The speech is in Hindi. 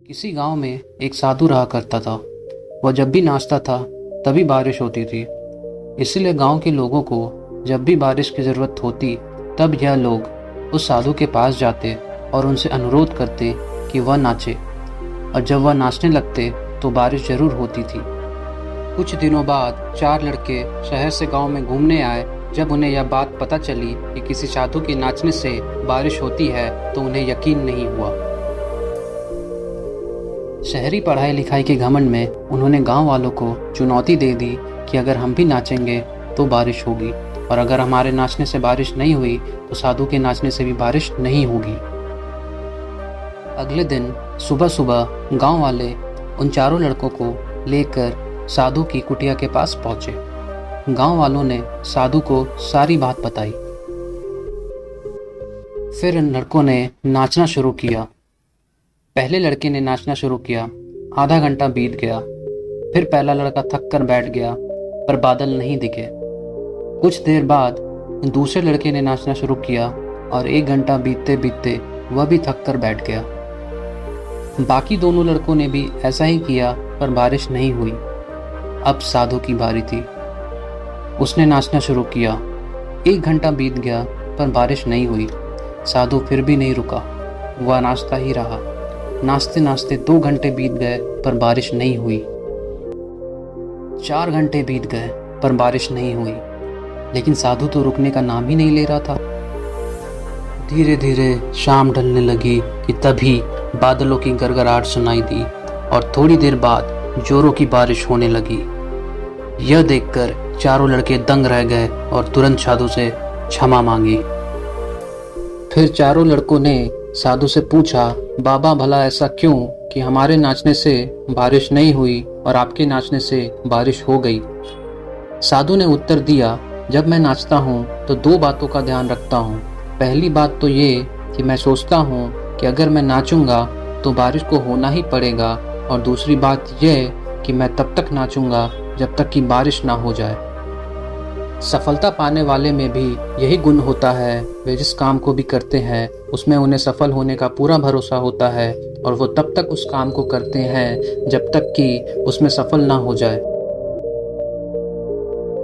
किसी गांव में एक साधु रहा करता था। वह जब भी नाचता था तभी बारिश होती थी। इसीलिए गांव के लोगों को जब भी बारिश की ज़रूरत होती तब यह लोग उस साधु के पास जाते और उनसे अनुरोध करते कि वह नाचे, और जब वह नाचने लगते तो बारिश ज़रूर होती थी। कुछ दिनों बाद 4 लड़के शहर से गांव में घूमने आए। जब उन्हें यह बात पता चली कि किसी साधु के नाचने से बारिश होती है तो उन्हें यकीन नहीं हुआ। शहरी पढ़ाई लिखाई के घमंड में उन्होंने गांव वालों को चुनौती दे दी कि अगर हम भी नाचेंगे तो बारिश होगी, और अगर हमारे नाचने से बारिश नहीं हुई तो साधु के नाचने से भी बारिश नहीं होगी। अगले दिन सुबह सुबह गांव वाले उन चारों लड़कों को लेकर साधु की कुटिया के पास पहुंचे। गांव वालों ने साधु को सारी बात बताई। फिर इन लड़कों ने नाचना शुरू किया। पहले लड़के ने नाचना शुरू किया। आधा घंटा बीत गया। फिर पहला लड़का थक कर बैठ गया, पर बादल नहीं दिखे। कुछ देर बाद दूसरे लड़के ने नाचना शुरू किया और 1 घंटा बीतते बीतते वह भी थक कर बैठ गया। बाकी दोनों लड़कों ने भी ऐसा ही किया, पर बारिश नहीं हुई। अब साधु की बारी थी। उसने नाचना शुरू किया। 1 घंटा बीत गया, पर बारिश नहीं हुई। साधु फिर भी नहीं रुका, वह नाचता ही रहा। नाचते नाचते 2 घंटे बीत गए, पर बारिश नहीं हुई। 4 घंटे बीत गए, पर बारिश नहीं हुई। लेकिन साधु तो रुकने का नाम ही नहीं ले रहा था। धीरे धीरे शाम ढलने लगी कि तभी बादलों की गड़गड़ाहट सुनाई दी, और थोड़ी देर बाद जोरों की बारिश होने लगी। यह देखकर चारों लड़के दंग रह गए और तुरंत साधु से क्षमा मांगी। फिर चारों लड़कों ने साधु से पूछा, बाबा भला ऐसा क्यों कि हमारे नाचने से बारिश नहीं हुई और आपके नाचने से बारिश हो गई? साधु ने उत्तर दिया, जब मैं नाचता हूँ तो 2 बातों का ध्यान रखता हूँ। पहली बात तो ये कि मैं सोचता हूँ कि अगर मैं नाचूंगा तो बारिश को होना ही पड़ेगा, और दूसरी बात यह कि मैं तब तक नाचूंगा जब तक कि बारिश ना हो जाए। सफलता पाने वाले में भी यही गुण होता है। वे जिस काम को भी करते हैं उसमें उन्हें सफल होने का पूरा भरोसा होता है, और वो तब तक उस काम को करते हैं जब तक कि उसमें सफल ना हो जाए।